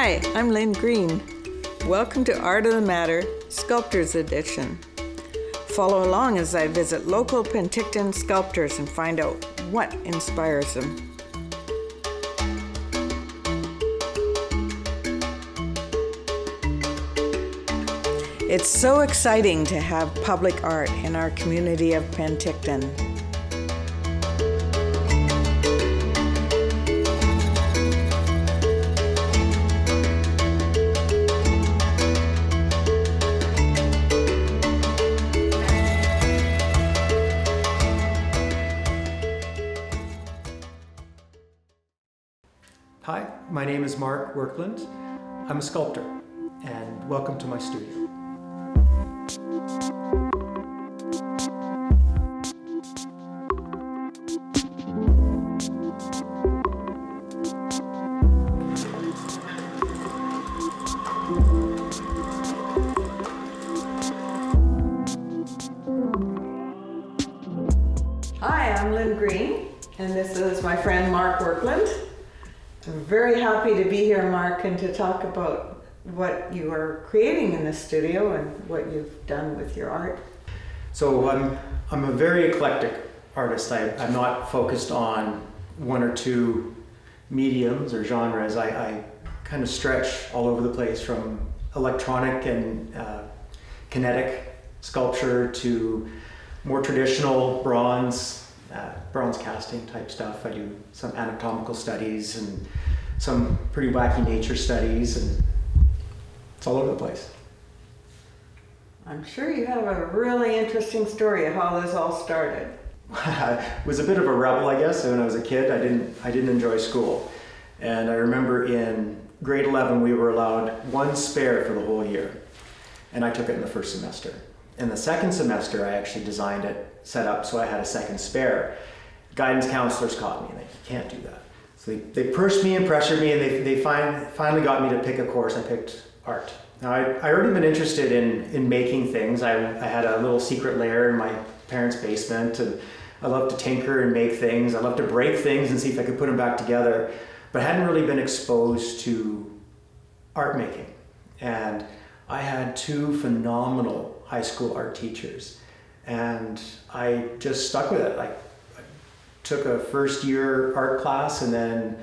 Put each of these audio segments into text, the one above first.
Hi, I'm Lynn Green. Welcome to Art of the Matter, Sculptors Edition. Follow along as I visit local Penticton sculptors and find out what inspires them. It's so exciting to have public art in our community of Penticton. Hi, my name is Mark Werklund. I'm a sculptor, and welcome to my studio. Hi, I'm Lynn Green, and this is my friend Mark Werklund. I'm very happy to be here, Mark, and to talk about what you are creating in the studio and what you've done with your art. So I'm a very eclectic artist. I'm not focused on one or two mediums or genres. I kind of stretch all over the place, from electronic and kinetic sculpture to more traditional bronze casting type stuff. I do some anatomical studies and some pretty wacky nature studies, and it's all over the place. I'm sure you have a really interesting story of how this all started. I was a bit of a rebel, I guess. When I was a kid, I didn't enjoy school. And I remember in grade 11, we were allowed one spare for the whole year. And I took it in the first semester. In the second semester, I actually designed it, set up so I had a second spare. Guidance counselors caught me and they can't do that. So they pushed me and pressured me, and they finally got me to pick a course. I picked art. Now I already been interested in making things. I had a little secret lair in my parents' basement, and I love to tinker and make things. I love to break things and see if I could put them back together. But I hadn't really been exposed to art making. And I had two phenomenal high school art teachers, and I just stuck with it. I took a first year art class, and then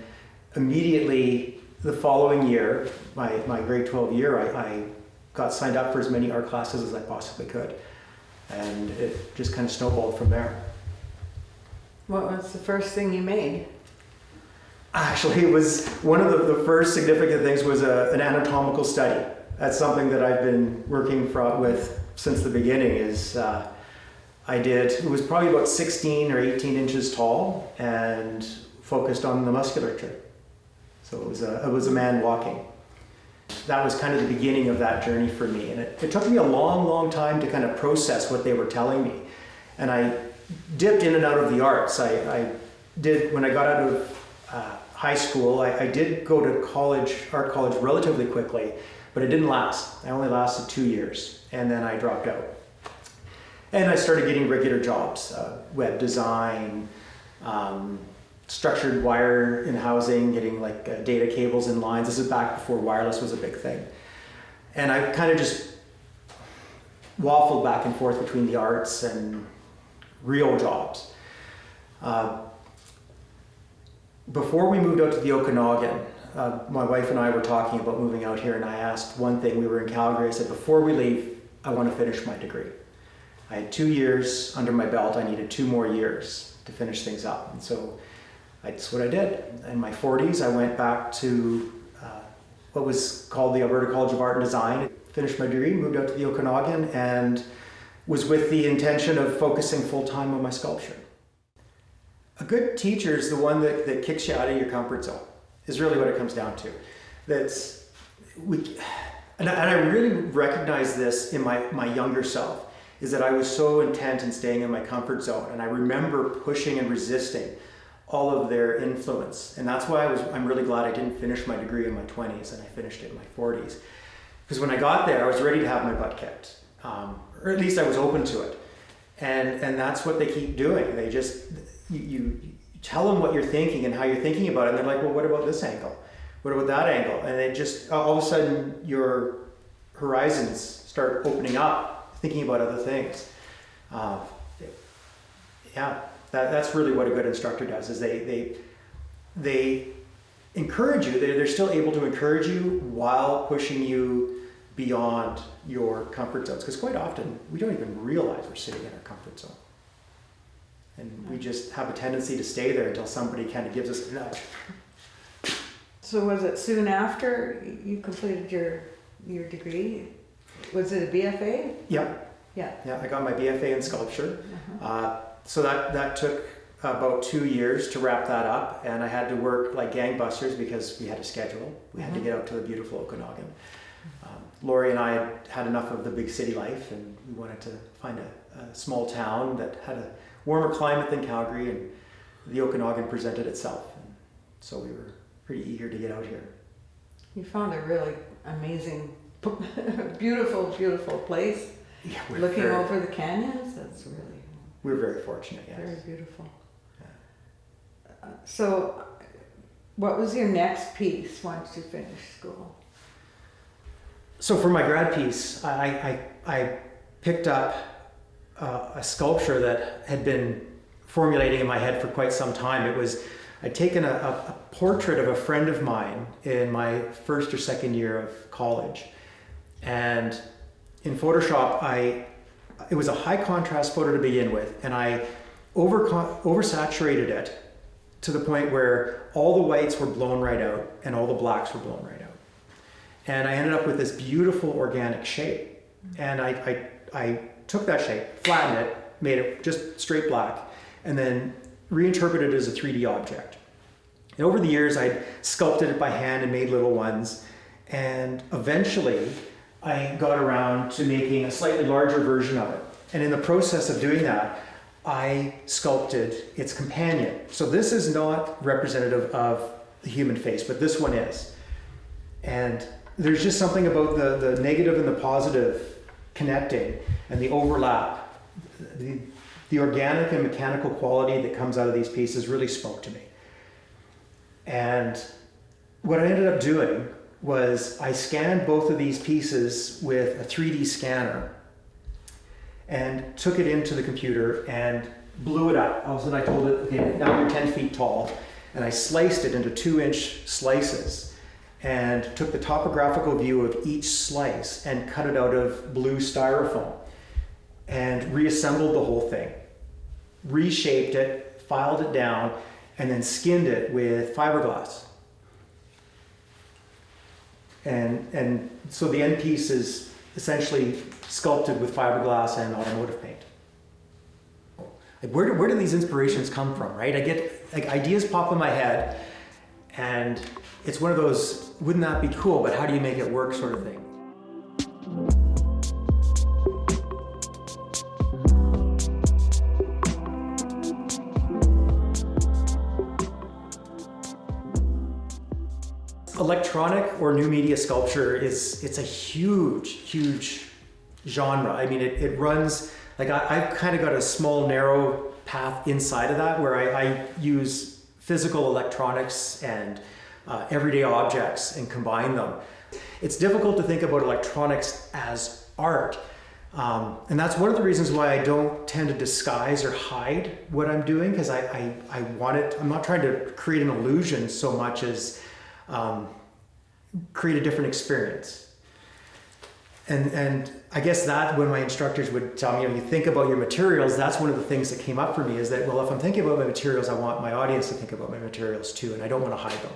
immediately the following year, my grade 12 year, I got signed up for as many art classes as I possibly could. And it just kind of snowballed from there. What was the first thing you made? Actually, it was one of the first significant things was an anatomical study. That's something that I've been working with since the beginning. It was probably about 16 or 18 inches tall and focused on the musculature. So it was a man walking. That was kind of the beginning of that journey for me. And it took me a long, long time to kind of process what they were telling me. And I dipped in and out of the arts. I did, when I got out of high school, I did go to art college relatively quickly, but it didn't last. I only lasted 2 years, and then I dropped out. And I started getting regular jobs, web design, structured wire in housing, getting like data cables and lines. This is back before wireless was a big thing. And I kind of just waffled back and forth between the arts and real jobs. Before we moved out to the Okanagan, my wife and I were talking about moving out here, and I asked one thing. We were in Calgary. I said, before we leave, I want to finish my degree. I had 2 years under my belt. I needed 2 more years to finish things up. And so that's what I did. In my 40s, I went back to what was called the Alberta College of Art and Design. Finished my degree, moved out to the Okanagan, and was with the intention of focusing full-time on my sculpture. A good teacher is the one that kicks you out of your comfort zone, is really what it comes down to. And I really recognize this in my younger self, is that I was so intent in staying in my comfort zone. And I remember pushing and resisting all of their influence. And that's why I'm really glad I didn't finish my degree in my 20s and I finished it in my 40s. Because when I got there, I was ready to have my butt kicked. Or at least I was open to it. And that's what they keep doing. They just, you tell them what you're thinking and how you're thinking about it, and they're like, well, what about this angle? What about that angle? And it just, all of a sudden, your horizons start opening up, thinking about other things. Yeah, that's really what a good instructor does, is they encourage you. They're still able to encourage you while pushing you beyond your comfort zones. Because quite often, we don't even realize we're sitting in our comfort zone. And we just have a tendency to stay there until somebody kind of gives us a nudge. So was it soon after you completed your degree? Was it a BFA? Yeah. Yeah. I got my BFA in sculpture. So that took about 2 years to wrap that up, and I had to work like gangbusters because we had a schedule. We had to get out to the beautiful Okanagan. Lori and I had enough of the big city life, and we wanted to find a small town that had a warmer climate than Calgary, and the Okanagan presented itself. And so we were pretty eager to get out here. You found a really amazing, beautiful place. Yeah, Looking over the canyons, that's really... We're very fortunate, yes. Very beautiful. Yeah. So, what was your next piece once you finished school? So for my grad piece, I picked up a sculpture that had been formulating in my head for quite some time. I'd taken a portrait of a friend of mine in my first or second year of college. And in Photoshop, it was a high contrast photo to begin with, and I oversaturated it to the point where all the whites were blown right out and all the blacks were blown right out. And I ended up with this beautiful organic shape. And I took that shape, flattened it, made it just straight black, and then reinterpreted it as a 3D object. And over the years, I sculpted it by hand and made little ones. And eventually, I got around to making a slightly larger version of it. And in the process of doing that, I sculpted its companion. So this is not representative of the human face, but this one is. And there's just something about the negative and the positive connecting and the overlap. The organic and mechanical quality that comes out of these pieces really spoke to me. And what I ended up doing was I scanned both of these pieces with a 3D scanner and took it into the computer and blew it up. All of a sudden I told it, okay, now you're 10 feet tall. And I sliced it into 2-inch slices and took the topographical view of each slice and cut it out of blue styrofoam and reassembled the whole thing, reshaped it, filed it down, and then skinned it with fiberglass. And so the end piece is essentially sculpted with fiberglass and automotive paint. Where do these inspirations come from, right? I get like ideas pop in my head, and it's one of those, wouldn't that be cool, but how do you make it work sort of thing. Electronic or new media sculpture it's a huge genre. I mean, it runs, like I've kind of got a small narrow path inside of that where I use physical electronics and everyday objects and combine them. It's difficult to think about electronics as art. And that's one of the reasons why I don't tend to disguise or hide what I'm doing, because I want it, I'm not trying to create an illusion so much as create a different experience. And I guess that when my instructors would tell me, you think about your materials, that's one of the things that came up for me, is that, well, if I'm thinking about my materials, I want my audience to think about my materials too, and I don't want to hide them.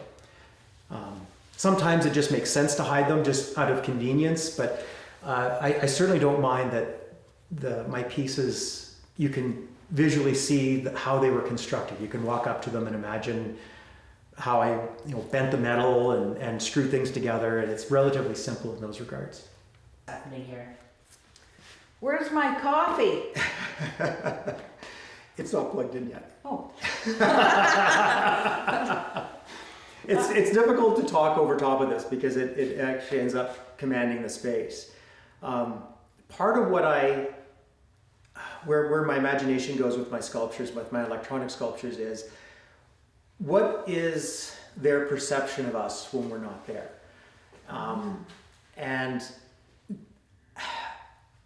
Sometimes it just makes sense to hide them just out of convenience, but I certainly don't mind that my pieces, you can visually see how they were constructed. You can walk up to them and imagine how I bent the metal and screw things together, and it's relatively simple in those regards. Happening here. Where's my coffee? It's not plugged in yet. Oh. It's difficult to talk over top of this because it actually ends up commanding the space. Part of where my imagination goes with my sculptures, with my electronic sculptures, is what is their perception of us when we're not there. And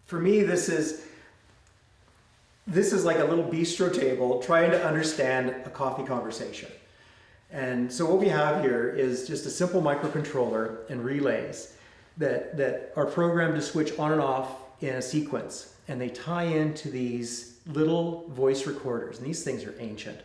for me, this is like a little bistro table trying to understand a coffee conversation. And so what we have here is just a simple microcontroller and relays that are programmed to switch on and off in a sequence. And they tie into these little voice recorders. And these things are ancient.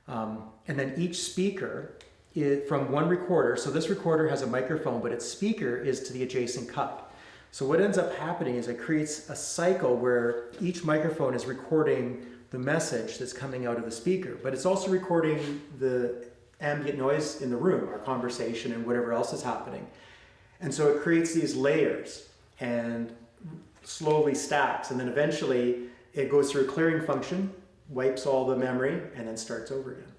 And then each speaker is from one recorder. So this recorder has a microphone, but its speaker is to the adjacent cup. So what ends up happening is it creates a cycle where each microphone is recording the message that's coming out of the speaker, but it's also recording the ambient noise in the room, our conversation and whatever else is happening. And so it creates these layers and slowly stacks, and then eventually it goes through a clearing function, wipes all the memory, and then starts over again.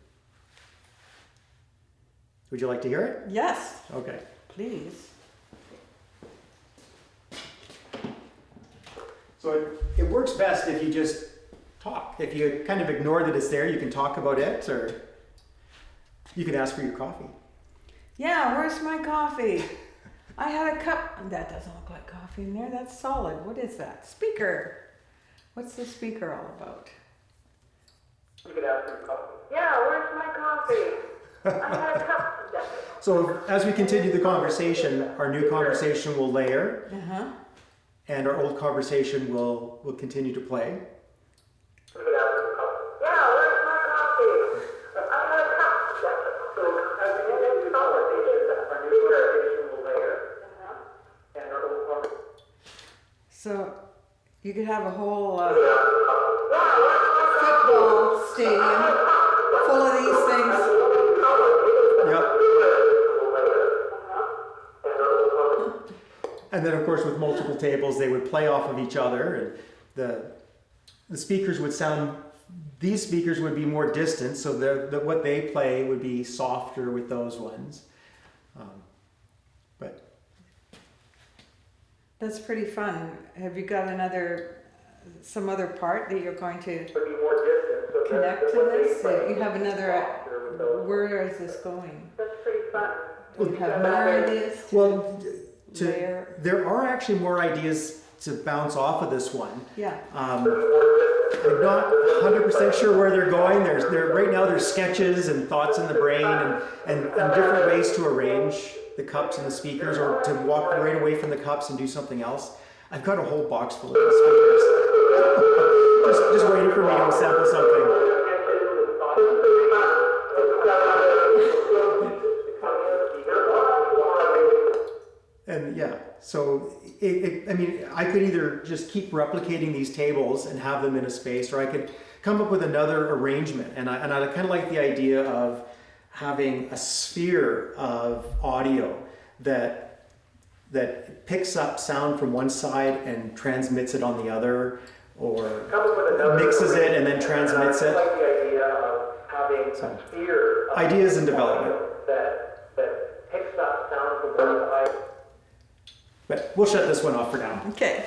Would you like to hear it? Yes, Okay. please. So it works best if you just talk. If you kind of ignore that it's there, you can talk about it, or you can ask for your coffee. Yeah, where's my coffee? I had a cup. That doesn't look like coffee in there. That's solid. What is that? Speaker. What's the speaker all about? You could ask for your coffee. Yeah, where's my coffee? I had a cup. So as we continue the conversation, our new conversation will layer, Uh-huh. and our old conversation will continue to play. You could ask for your coffee. Yeah, where's my coffee? I had a cup. So as we continue the conversation, our new conversation will layer, and our old conversation. So you could have a whole football stadium full of these things. Yep. And then, of course, with multiple tables, they would play off of each other, and the speakers would sound. These speakers would be more distant, so what they play would be softer with those ones. But That's pretty fun. Have you got some other part that you're going to Would be more distant, so connect to what they this? play You have another, softer with those. where is this going? That's pretty fun. You have more ideas to well, layer? there are actually more ideas to bounce off of this one. Yeah. I'm not 100% sure where they're going. Right now there's sketches and thoughts in the brain and different ways to arrange the cups and the speakers, or to walk right away from the cups and do something else. I've got a whole box full of these speakers. just waiting for me to assemble something. And yeah, so I could either just keep replicating these tables and have them in a space, or I could come up with another arrangement. And I kind of like the idea of having a sphere of audio that picks up sound from one side and transmits it on the other, or mixes it and then transmits it. I like the idea of having a sphere of Ideas in development. that picks up sound from one side. But we'll shut this one off for now. Okay.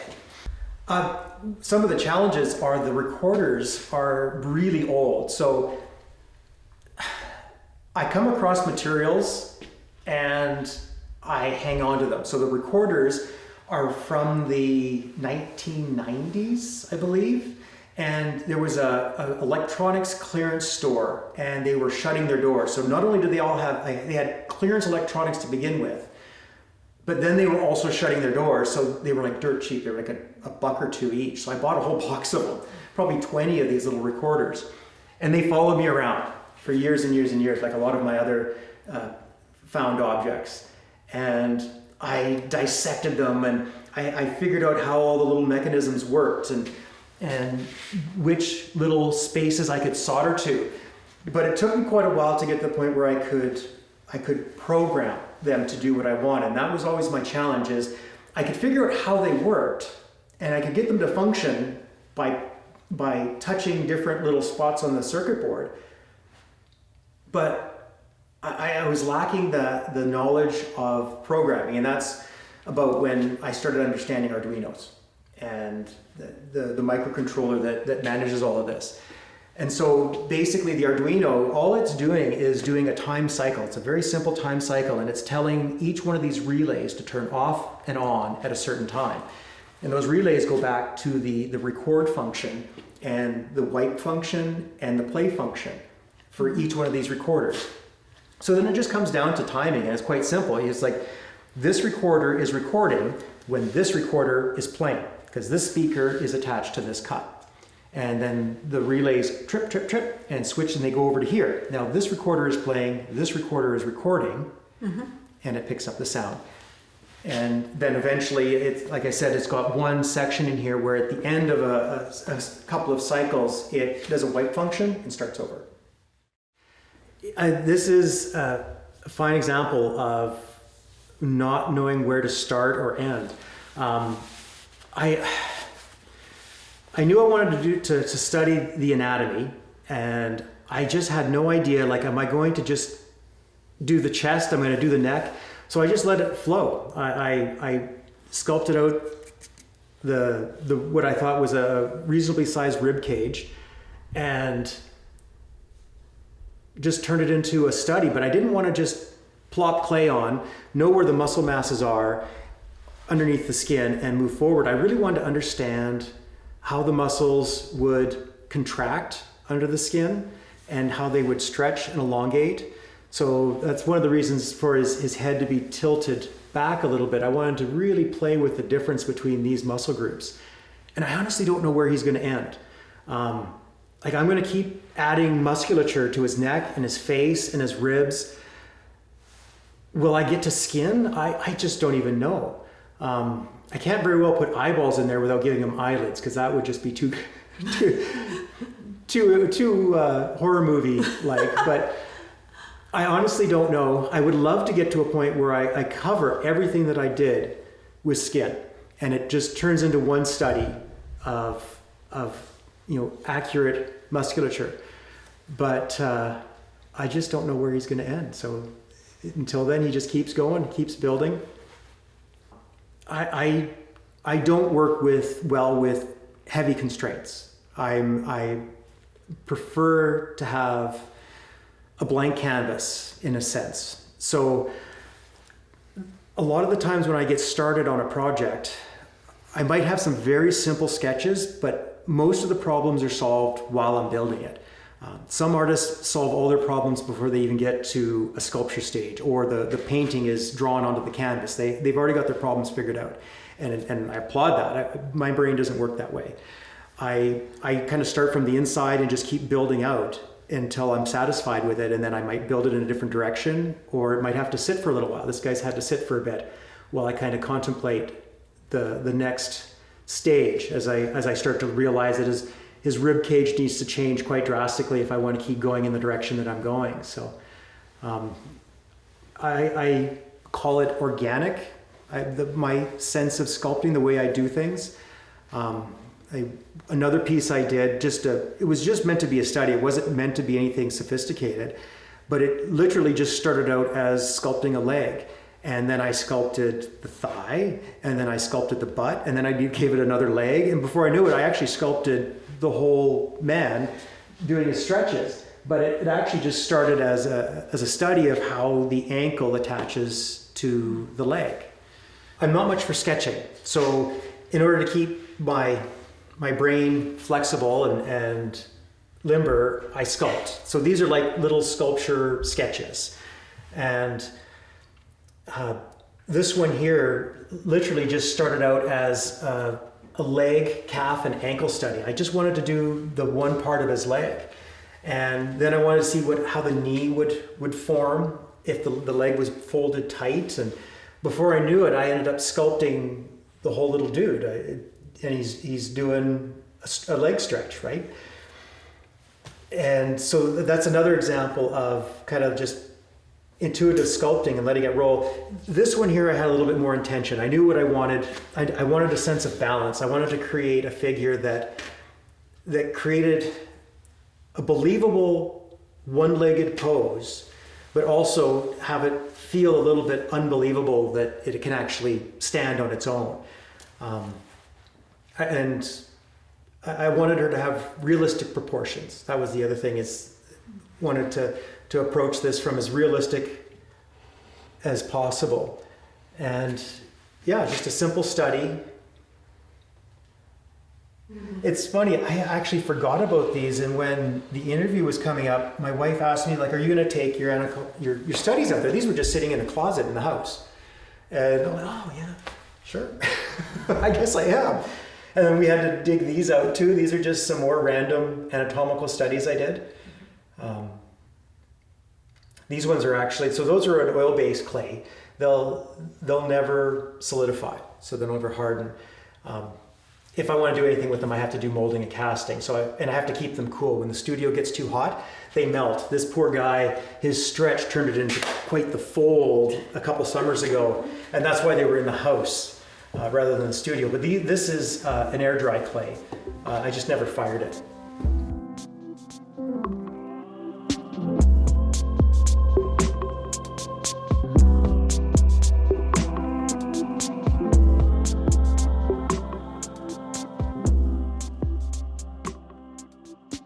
Some of the challenges are the recorders are really old. So I come across materials and I hang on to them. So the recorders are from the 1990s, I believe. And there was a electronics clearance store, and they were shutting their doors. So not only did they all have, they had clearance electronics to begin with, but then they were also shutting their doors, so they were like dirt cheap. They were like a buck or two each. So I bought a whole box of them, probably 20 of these little recorders. And they followed me around for years and years and years, like a lot of my other found objects. And I dissected them, and I figured out how all the little mechanisms worked, and which little spaces I could solder to. But it took me quite a while to get to the point where I could program them to do what I want. And that was always my challenge, is I could figure out how they worked, and I could get them to function by touching different little spots on the circuit board. But I was lacking the knowledge of programming, and that's about when I started understanding Arduinos and the microcontroller that manages all of this. And so basically the Arduino, all it's doing is doing a time cycle. It's a very simple time cycle, and it's telling each one of these relays to turn off and on at a certain time. And those relays go back to the record function and the wipe function and the play function for each one of these recorders. So then it just comes down to timing, and it's quite simple. It's like this recorder is recording when this recorder is playing, because this speaker is attached to this cut. And then the relays trip, trip, trip, and switch, and they go over to here. Now this recorder is playing, this recorder is recording, and it picks up the sound. And then eventually, it's like I said, it's got one section in here where at the end of a couple of cycles, it does a wipe function and starts over. This is a fine example of not knowing where to start or end. I knew I wanted to study the anatomy, and I just had no idea, like, am I going to just do the chest? I'm going to do the neck? So I just let it flow. I sculpted out the what I thought was a reasonably sized rib cage, and just turned it into a study. But I didn't want to just plop clay on, know where the muscle masses are underneath the skin, and move forward. I really wanted to understand how the muscles would contract under the skin and how they would stretch and elongate. So that's one of the reasons for his head to be tilted back a little bit. I wanted to really play with the difference between these muscle groups. And I honestly don't know where he's going to end. Like, I'm going to keep adding musculature to his neck and his face and his ribs. Will I get to skin? I just don't even know. I can't very well put eyeballs in there without giving him eyelids, because that would just be too horror movie like. But I honestly don't know. I would love to get to a point where I cover everything that I did with skin, and it just turns into one study of accurate musculature. But I just don't know where he's going to end. So until then, he just keeps going, keeps building. I don't work well with heavy constraints. I prefer to have a blank canvas in a sense. So a lot of the times when I get started on a project, I might have some very simple sketches, but most of the problems are solved while I'm building it. Some artists solve all their problems before they even get to a sculpture stage, or the painting is drawn onto the canvas. They've already got their problems figured out. And I applaud that. My brain doesn't work that way. I kind of start from the inside and just keep building out until I'm satisfied with it, and then I might build it in a different direction, or it might have to sit for a little while. This guy's had to sit for a bit while I kind of contemplate the next stage as I start to realize that his rib cage needs to change quite drastically if I want to keep going in the direction that I'm going. So I call it organic. My sense of sculpting, the way I do things. Another piece I did, it was just meant to be a study. It wasn't meant to be anything sophisticated, but it literally just started out as sculpting a leg. And then I sculpted the thigh, and then I sculpted the butt, and then I gave it another leg. And before I knew it, I actually sculpted the whole man doing his stretches. But it actually just started as a study of how the ankle attaches to the leg. I'm not much for sketching. So in order to keep my brain flexible and limber, I sculpt. So these are like little sculpture sketches. And this one here literally just started out as a leg, calf, and ankle study. I just wanted to do the one part of his leg. And then I wanted to see how the knee would form if the leg was folded tight. And before I knew it, I ended up sculpting the whole little dude. And he's doing a leg stretch, right? And so that's another example of kind of just intuitive sculpting and letting it roll. This one here, I had a little bit more intention. I knew what I wanted. I wanted a sense of balance. I wanted to create a figure that created a believable one-legged pose, but also have it feel a little bit unbelievable that it can actually stand on its own. And I wanted her to have realistic proportions. That was the other thing, is wanted to approach this from as realistic as possible. And yeah, just a simple study. It's funny, I actually forgot about these, and when the interview was coming up, my wife asked me, like, are you going to take your studies out there? These were just sitting in a closet in the house. And I went, oh yeah, sure. I guess I am. And then we had to dig these out too. These are just some more random anatomical studies I did. These ones are actually, so those are an oil-based clay. They'll never solidify, so they'll never harden. If I want to do anything with them, I have to do molding and casting. And I have to keep them cool. When the studio gets too hot, they melt. This poor guy, his stretch turned it into quite the fold a couple summers ago, and that's why they were in the house rather than the studio. But this is an air dry clay. I just never fired it.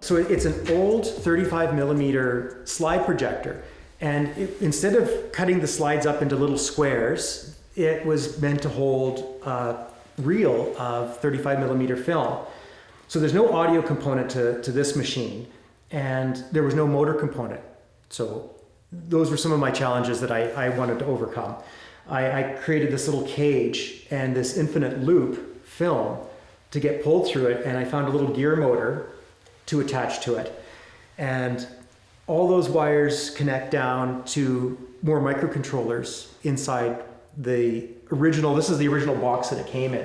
So it's an old 35 millimeter slide projector, and instead of cutting the slides up into little squares, it was meant to hold a reel of 35 millimeter film. So there's no audio component to this machine, and there was no motor component. So those were some of my challenges that I wanted to overcome. I created this little cage and this infinite loop film to get pulled through it, and I found a little gear motor to attach to it. And all those wires connect down to more microcontrollers inside the original, this is the original box that it came in.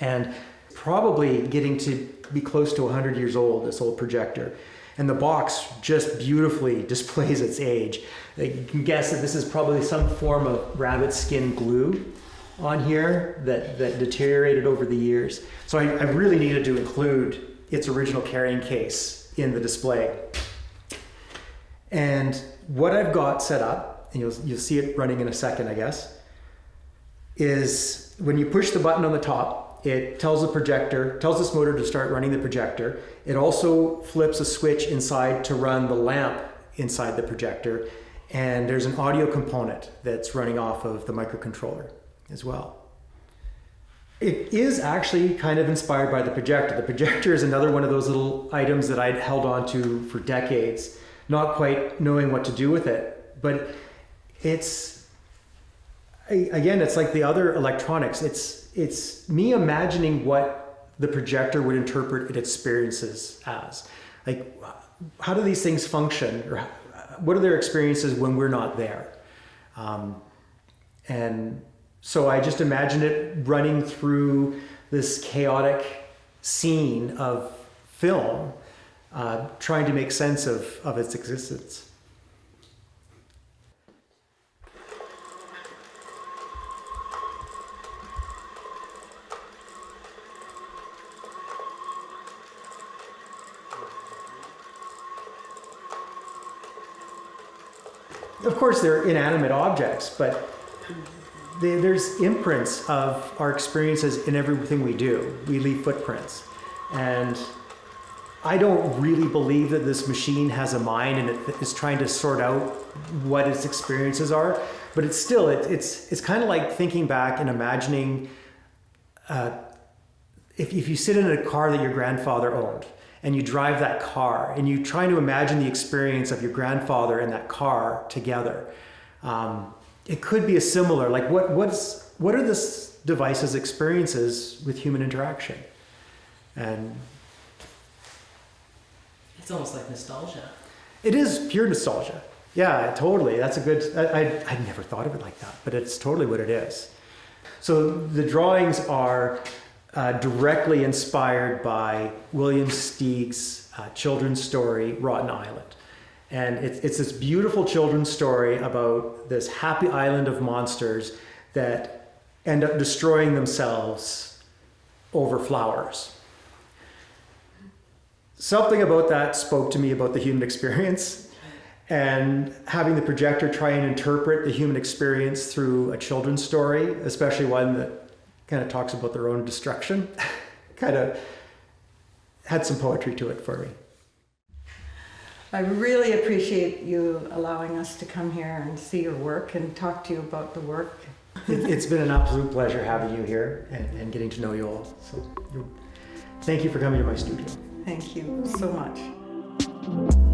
And probably getting to be close to 100 years old, this old projector. And the box just beautifully displays its age. You can guess that this is probably some form of rabbit skin glue on here that deteriorated over the years. So I really needed to include its original carrying case in the display. And what I've got set up, and you'll see it running in a second, I guess, is when you push the button on the top, it tells this motor to start running the projector. It also flips a switch inside to run the lamp inside the projector. And there's an audio component that's running off of the microcontroller as well. It is actually kind of inspired by the projector. The projector is another one of those little items that I'd held on to for decades, not quite knowing what to do with it. But it's like the other electronics. It's me imagining what the projector would interpret its experiences as. Like, how do these things function? Or what are their experiences when we're not there? And so I just imagined it running through this chaotic scene of film, trying to make sense of its existence. Of course, they're inanimate objects, but there's imprints of our experiences in everything we do. We leave footprints. And I don't really believe that this machine has a mind and it is trying to sort out what its experiences are. But it's still, it's kind of like thinking back and imagining if you sit in a car that your grandfather owned and you drive that car and you try to imagine the experience of your grandfather and that car together. It could be a similar, like what are this device's experiences with human interaction? And it's almost like nostalgia. It is pure nostalgia. Yeah, totally. That's a good, I'd never thought of it like that, but it's totally what it is. So the drawings are directly inspired by William Steig's children's story, Rotten Island. And it's this beautiful children's story about this happy island of monsters that end up destroying themselves over flowers. Something about that spoke to me about the human experience, and having the projector try and interpret the human experience through a children's story, especially one that kind of talks about their own destruction, kind of had some poetry to it for me. I really appreciate you allowing us to come here and see your work and talk to you about the work. It's been an absolute pleasure having you here and getting to know you all. So thank you for coming to my studio. Thank you so much.